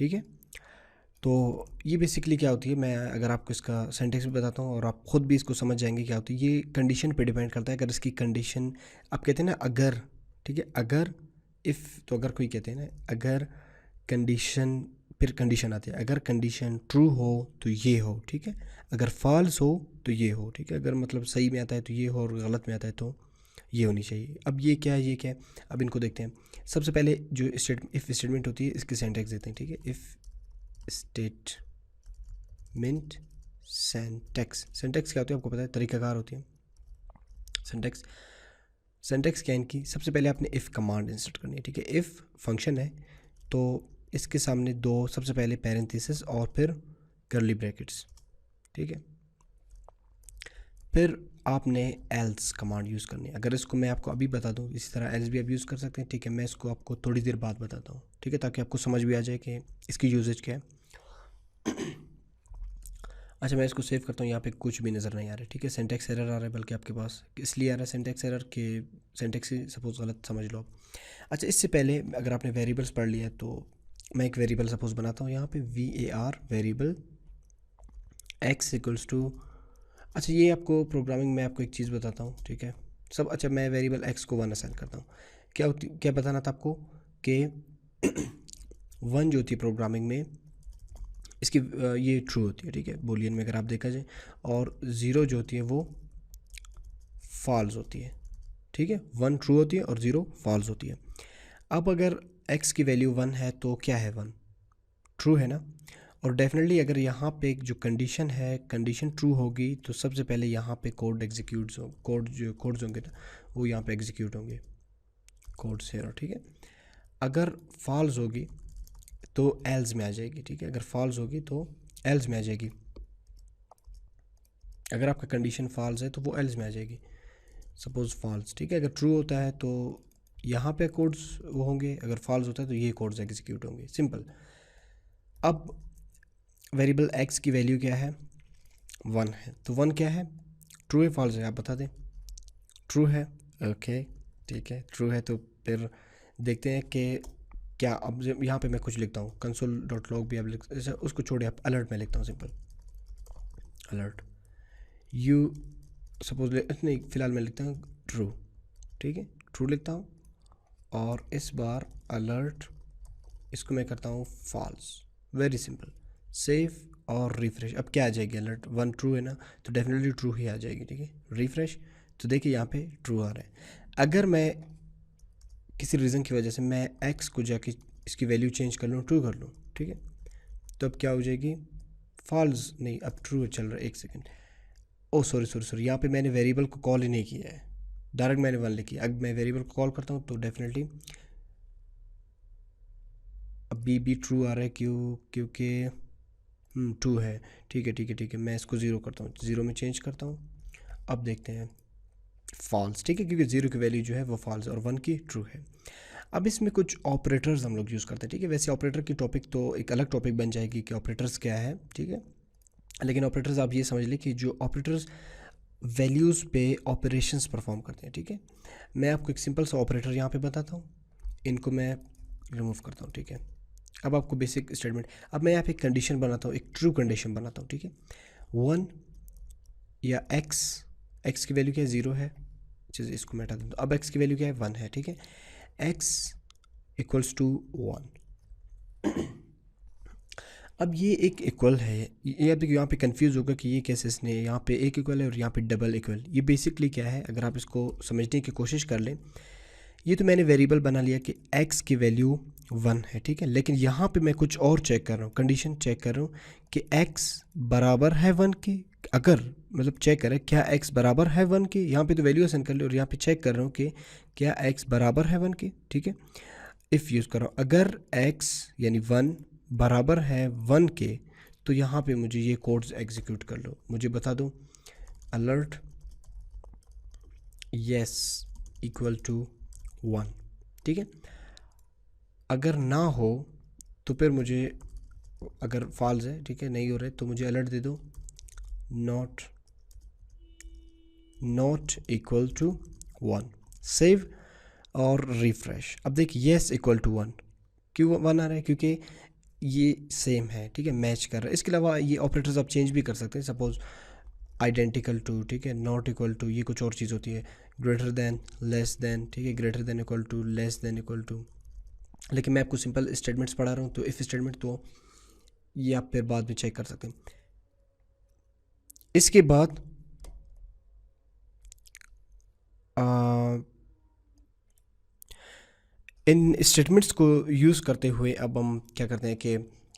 ठीक है। तो ये बेसिकली क्या होती है, मैं अगर आपको इसका सेंटेक्स भी बताता हूँ और आप ख़ुद भी इसको समझ जाएंगे क्या होती है। ये कंडीशन पे डिपेंड करता है। अगर इसकी कंडीशन, आप कहते हैं ना अगर, ठीक है, अगर, इफ़, तो अगर कोई कहते हैं ना अगर कंडीशन, फिर कंडीशन आती है, अगर कंडीशन ट्रू हो तो ये हो, ठीक है, अगर फॉल्स हो तो ये हो, ठीक है, अगर मतलब सही में आता है तो ये हो और गलत में आता है तो ये होनी चाहिए। अब ये क्या है, ये क्या है, अब इनको देखते हैं। सबसे पहले जो इफ़ स्टेटमेंट होती है इसके सिंटैक्स देते हैं, ठीक है। इफ़ स्टेटमेंट सिंटैक्स, सिंटैक्स क्या होती है आपको पता है, तरीकाकार होती है सिंटैक्स। सिंटैक्स क्या है इनकी, सबसे पहले आपने इफ़ कमांड इंसर्ट करनी है, ठीक है। इफ़ फंक्शन है तो इसके सामने दो, सबसे पहले पैरेंथेसिस और फिर कर्ली ब्रैकेट्स, ठीक है। फिर आपने एल्स कमांड यूज़ करनी है। अगर इसको मैं आपको अभी बता दूं, इसी तरह एल्स भी आप यूज़ कर सकते हैं, ठीक है। मैं इसको आपको थोड़ी देर बाद बताता हूँ, ठीक है, ताकि आपको समझ भी आ जाए कि इसकी यूजेज क्या है। अच्छा, मैं इसको सेव करता हूँ। यहाँ पे कुछ भी नज़र नहीं आ रहा है, ठीक है। सिंटैक्स एरर आ रहा है बल्कि आपके पास, इसलिए आ रहा है सिंटैक्स एरर के सिंटैक्स ही सपोज़ गलत समझ लो। अच्छा, इससे पहले अगर आपने वेरिएबल्स पढ़ लिया है तो मैं एक वेरिएबल सपोज़ बनाता हूँ यहाँ पे, var variable x equals to, अच्छा ये आपको प्रोग्रामिंग में आपको एक चीज़ बताता हूँ, ठीक है सब। अच्छा, मैं वेरिएबल x को 1 असाइन करता हूँ। क्या बताना था आपको कि 1 जो होती है प्रोग्रामिंग में, इसकी ये ट्रू होती है, ठीक है, बूलियन में अगर आप देखा जाए, और 0 जो होती है वो फॉल्स होती है, ठीक है। 1 ट्रू होती है और 0 फॉल्स होती है। अब अगर x की वैल्यू 1 है तो क्या है, 1 ट्रू है ना। और डेफिनेटली अगर यहाँ पे एक जो कंडीशन है, कंडीशन ट्रू होगी तो सबसे पहले यहाँ पे कोड एग्जीक्यूट्स हो, कोड्स होंगे ना वो यहाँ पे एग्जीक्यूट होंगे, कोड्स है, ठीक है। अगर फॉल्स होगी तो एल्स में आ जाएगी, ठीक है, अगर फॉल्स होगी तो एल्स में आ जाएगी। अगर आपका कंडीशन फॉल्स है तो वो एल्स में आ जाएगी, सपोज फॉल्स, ठीक है। अगर ट्रू होता है तो यहाँ पे कोड्स वो होंगे, अगर फॉल्स होता है तो ये कोड्स एग्जीक्यूट होंगे, सिंपल। अब वेरिएबल x की वैल्यू क्या है, 1 है, तो 1 क्या है, ट्रू है फॉल्स है, आप बता दें। ट्रू है, ओके, ठीक है, ट्रू है। तो फिर देखते हैं कि क्या, अब यहाँ पे मैं कुछ लिखता हूँ, console.log भी आप लिख, उसको छोड़े आप अलर्ट में लिखता हूँ, सिंपल अलर्ट यू सपोज नहीं, फ़िलहाल मैं लिखता हूँ ट्रू, ठीक है, ट्रू लिखता हूँ। और इस बार अलर्ट, इसको मैं करता हूँ फॉल्स, वेरी सिंपल, सेव और रिफ्रेश। अब क्या आ जाएगी, अलर्ट 1 ट्रू है ना, तो डेफिनेटली ट्रू ही आ जाएगी, ठीक है। रिफ्रेश, तो देखिए यहाँ पे ट्रू आ रहा है। अगर मैं किसी रीज़न की वजह से मैं x को जाके इसकी वैल्यू चेंज कर लूँ, ट्रू कर लूँ, ठीक है, तो अब क्या हो जाएगी, फॉल्स नहीं, अब ट्रू चल रहा है। एक सेकेंड, ओ सॉरी, यहाँ पे मैंने वेरिएबल को कॉल ही नहीं किया है, डायरेक्ट मैंने 1 लिखी है। अब मैं वेरिएबल को कॉल करता हूँ तो डेफिनेटली अभी भी ट्रू आ रहा है, क्योंकि ट्रू है, ठीक है, मैं इसको 0 करता हूँ, 0 में चेंज करता हूँ। अब देखते हैं फॉल्स, ठीक है, क्योंकि 0 की वैल्यू जो है वो फॉल्स और 1 की ट्रू है। अब इसमें कुछ ऑपरेटर्स हम लोग यूज़ करते हैं, ठीक है। वैसे ऑपरेटर की टॉपिक तो एक अलग टॉपिक बन जाएगी कि ऑपरेटर्स क्या है, ठीक है। लेकिन ऑपरेटर्स आप ये समझ लें कि जो ऑपरेटर्स वैल्यूज़ पे ऑपरेशंस परफॉर्म करते हैं, ठीक है। मैं आपको एक सिंपल सा ऑपरेटर यहाँ पे बताता हूँ, इनको मैं रिमूव करता हूँ, ठीक है। अब आपको बेसिक स्टेटमेंट, अब मैं यहाँ पे एक कंडीशन बनाता हूँ, एक ट्रू कंडीशन बनाता हूँ, ठीक है। 1 या x की वैल्यू क्या है, 0 है, चीज़ इसको मैं हटा दूँ। अब x की वैल्यू क्या है, 1 है, ठीक है। x equals to 1। अब ये एक इक्वल है, ये अब यहाँ पे कंफ्यूज होगा कि ये कैसे, इसने यहाँ पे एक इक्वल है और यहाँ पे डबल इक्वल, ये बेसिकली क्या है, अगर आप इसको समझने की कोशिश कर लें। ये तो मैंने वेरिएबल बना लिया कि x की वैल्यू 1 है, ठीक है, लेकिन यहाँ पे मैं कुछ और चेक कर रहा हूँ, कंडीशन चेक कर रहा हूँ कि x बराबर है 1 के। अगर मतलब चेक करें क्या x बराबर है 1 के, यहाँ पे तो वैल्यू असाइन कर ली और यहाँ पे चेक कर रहा हूँ कि क्या x बराबर है 1 के, ठीक है। इफ़ यूज़ कर रहा हूँ, अगर x यानी 1 बराबर है 1 के, तो यहाँ पे मुझे ये कोड्स एग्जीक्यूट कर लो, मुझे बता दो अलर्ट येस इक्वल टू 1, ठीक है। अगर ना हो तो फिर मुझे, अगर फॉल्स है, ठीक है, नहीं हो रहे तो मुझे अलर्ट दे दो नॉट इक्वल टू 1, सेव और रिफ्रेश। अब देखिए येस इक्वल टू 1, क्यों 1 आ रहा है, क्योंकि ये सेम है, ठीक है, मैच कर रहा है। इसके अलावा ये ऑपरेटर्स आप चेंज भी कर सकते हैं, सपोज आइडेंटिकल टू, ठीक है, नॉट इक्वल टू, ये कुछ और चीज़ होती है, ग्रेटर देन, लेस देन, ठीक है, greater than equal to, less than equal to. लेकिन मैं आपको सिंपल स्टेटमेंट्स पढ़ा रहा हूँ, तो इफ़ स्टेटमेंट तो ये आप फिर बाद में चेक कर सकते हैं। इसके बाद इन स्टेटमेंट्स को यूज़ करते हुए अब हम क्या करते हैं कि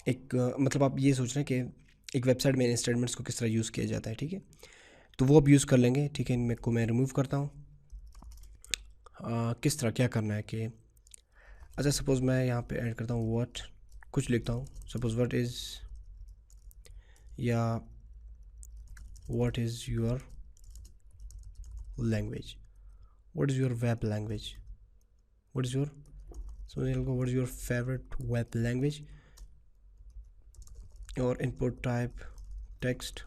एक मतलब आप ये सोच रहे हैं कि एक वेबसाइट में इन स्टेटमेंट्स को किस तरह यूज़ किया जाता है, ठीक है, तो वो अब यूज़ कर लेंगे, ठीक है। इनमें को मैं रिमूव करता हूँ। किस तरह क्या करना है कि अच्छा सपोज़ मैं यहाँ पे ऐड करता हूँ व्हाट, कुछ लिखता हूँ, सपोज़ व्हाट इज़ या what is your language, what is your web language, what is your, what is your favourite web language, और इनपुट टाइप टेक्स्ट,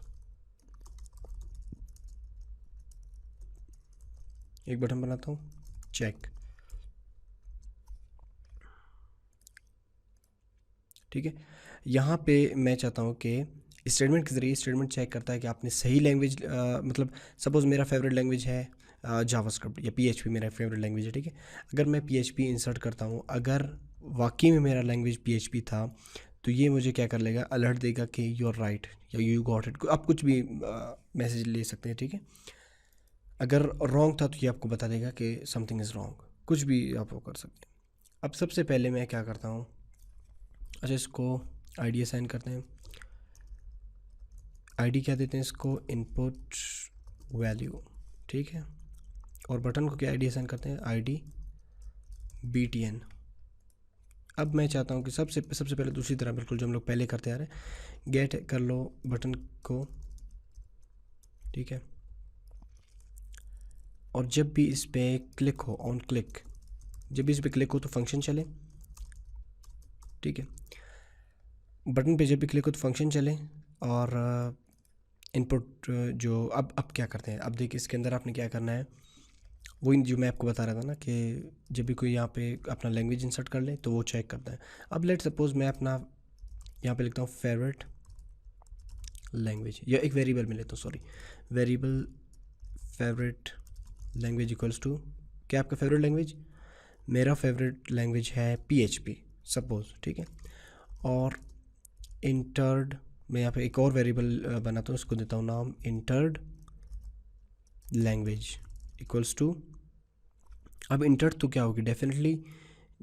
एक बटन बनाता हूँ चेक, ठीक है। यहाँ पे मैं चाहता हूँ कि स्टेटमेंट के ज़रिए स्टेटमेंट चेक करता है कि आपने सही लैंग्वेज मतलब सपोज़ मेरा फेवरेट लैंग्वेज है जावास्क्रिप्ट या पीएचपी मेरा फेवरेट लैंग्वेज है, ठीक है। अगर मैं पीएचपी इंसर्ट करता हूँ, अगर वाकई में मेरा लैंग्वेज पीएचपी था, तो ये मुझे क्या कर लेगा, अलर्ट देगा कि यू आर राइट या यू गॉट इट। आप कुछ भी मैसेज ले सकते हैं, ठीक है। अगर रॉन्ग था तो ये आपको बता देगा कि समथिंग इज़ रॉन्ग, कुछ भी आप वो कर सकते हैं। अब सबसे पहले मैं क्या करता हूँ, अच्छा इसको आईडी असाइन करते हैं। आईडी क्या देते हैं इसको, इनपुट वैल्यू, ठीक है। और बटन को क्या आईडी असाइन करते हैं, आईडी BTN। अब मैं चाहता हूँ कि सबसे पहले दूसरी तरह बिल्कुल जो हम लोग पहले करते आ रहे हैं, गेट कर लो बटन को, ठीक है। और जब भी इस पर क्लिक हो, ऑन क्लिक, जब भी इस पर क्लिक हो तो फंक्शन चले, ठीक है। बटन पे जब भी क्लिक हो तो फंक्शन चले। और इनपुट जो अब क्या करते हैं, अब देखिए इसके अंदर आपने क्या करना है, वही जो मैं आपको बता रहा था ना कि जब भी कोई यहाँ पे अपना लैंग्वेज इंसर्ट कर ले तो वो चेक करता है। अब लेट सपोज मैं अपना यहाँ पे लिखता हूँ फेवरेट लैंग्वेज, या एक वेरिएबल में लेता हूँ, sorry, variable favourite language equals to, क्या आपका फेवरेट लैंग्वेज, मेरा फेवरेट लैंग्वेज है PHP सपोज, ठीक है। और इंटर्ड, मैं यहाँ पे एक और वेरिएबल बनाता हूँ, उसको देता हूँ नाम इंटर्ड लैंग्वेज इक्वल्स टू। अब इंटर तो क्या होगी, डेफिनेटली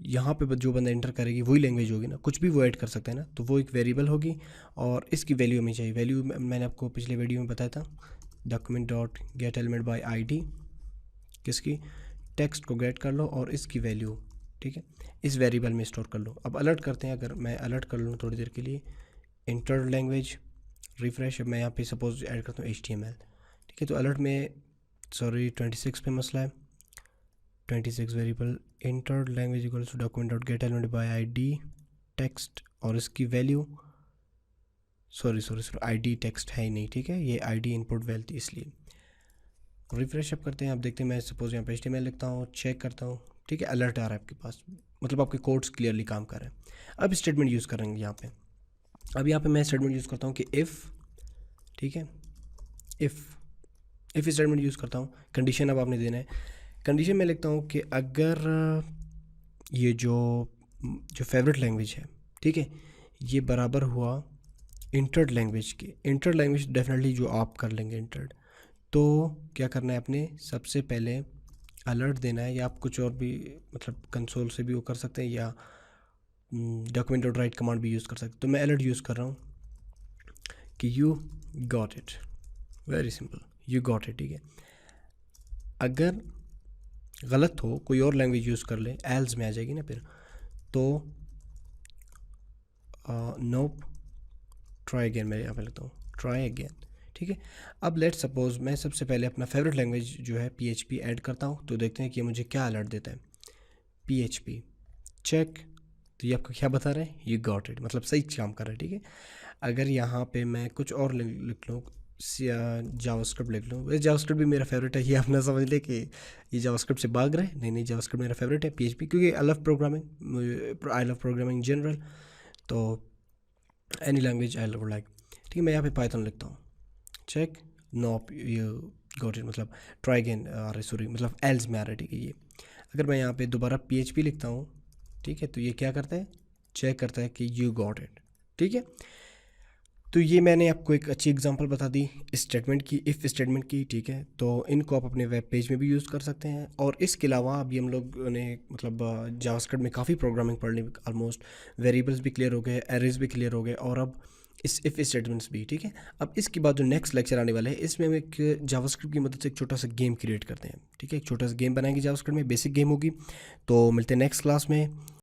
यहाँ पे जो बंदा इंटर करेगी वही लैंग्वेज होगी ना, कुछ भी वो ऐड कर सकते हैं ना, तो वो एक वेरिएबल होगी और इसकी वैल्यू हमें चाहिए। वैल्यू मैंने आपको पिछले वीडियो में बताया था, document dot get element by ID, किसकी, टेक्स्ट को गेट कर लो और इसकी वैल्यू, ठीक है, इस वेरिएबल में स्टोर कर लो। अब अलर्ट करते हैं, अगर मैं अलर्ट कर लूँ थोड़ी देर के लिए, इंटर लैंग्वेज रिफ्रेश, मैं यहाँ पे सपोज ऐड करता हूँ HTML, ठीक है। तो अलर्ट में सॉरी 26 पे मसला है, 26 variable inter language equals to document dot get element by ID text और इसकी वैल्यू, सॉरी ID टेक्स्ट है ही नहीं, ठीक है, ये ID इनपुट वैल्यू, इसलिए रिफ्रेश अप करते हैं। आप देखते हैं मैं सपोज यहाँ पे HTML लिखता हूँ, चेक करता हूँ, ठीक है, अलर्ट आ रहा है आपके पास, मतलब आपके कोड्स क्लियरली काम कर रहे हैं। अब स्टेटमेंट यूज़ करेंगे यहाँ पे। अब यहाँ पे मैं स्टेटमेंट यूज़ करता हूँ कि इफ़, ठीक है, इफ़ स्टेटमेंट यूज़ करता हूँ। कंडीशन अब आपने देना है, कंडीशन में लिखता हूँ कि अगर ये जो फेवरेट लैंग्वेज है, ठीक है, ये बराबर हुआ इंटर्ड लैंग्वेज के, इंटर्ड लैंग्वेज डेफिनेटली जो आप कर लेंगे इंटर्ड, तो क्या करना है, अपने सबसे पहले अलर्ट देना है, या आप कुछ और भी मतलब कंसोल से भी वो कर सकते हैं, या डॉक्यूमेंट डॉट राइट कमांड भी यूज़ कर सकते हैं। तो मैं अलर्ट यूज़ कर रहा हूँ कि you got it, very simple, you got it, ठीक है। अगर गलत हो, कोई और लैंग्वेज यूज़ कर ले, एल्स में आ जाएगी ना फिर, तो नोप, ट्राई अगेन, मैं यहाँ पे लिखता हूँ ट्राई अगेन, ठीक है। अब लेट सपोज मैं सबसे पहले अपना फेवरेट लैंग्वेज जो है PHP ऐड करता हूँ, तो देखते हैं कि मुझे क्या अलर्ट देता है, PHP चेक, तो ये आपको क्या बता रहे हैं, यू गॉट इट, मतलब सही काम कर रहा है, ठीक है। अगर यहाँ पे मैं कुछ और लिख लूँ, जावास्क्रिप्ट लिख लूँ, जावास्क्रिप्ट भी मेरा फेवरेट है, ये आप ना समझ ले कि ये जावास्क्रिप्ट से भाग रहे हैं, नहीं जावास्क्रिप्ट मेरा फेवरेट है, PHP क्योंकि I love programming in general, तो any language I would like. ठीक है, मैं यहाँ पे पाइथन लिखता हूँ, check, no yeah got it, मतलब ट्राई अगेन, अरे सॉरी, मतलब एल्स में आ रहा है। ठीक है, ये अगर मैं यहाँ पे दोबारा PHP लिखता हूँ, ठीक है, तो ये क्या करता है, चेक करता है कि यू गॉट इट। ठीक है, तो ये मैंने आपको एक अच्छी एग्जांपल बता दी स्टेटमेंट की, इफ़ स्टेटमेंट की। ठीक है, तो इनको आप अपने वेब पेज में भी यूज़ कर सकते हैं। और इसके अलावा अभी हम लोग ने मतलब जावास्क्रिप्ट में काफ़ी प्रोग्रामिंग पढ़ ली ऑलमोस्ट। वेरिएबल्स भी क्लियर हो गए, एरेज भी क्लियर हो गए, और अब इस इफ़ स्टेटमेंट्स भी। ठीक है, अब इसके बाद जो नेक्स्ट लेक्चर आने वाला है, इसमें हम एक जावास्क्रिप्ट की मदद से एक छोटा सा गेम क्रिएट करते हैं। ठीक है, एक छोटा सा गेम बनाएंगे जावास्क्रिप्ट में, बेसिक गेम होगी। तो मिलते हैं नेक्स्ट क्लास में।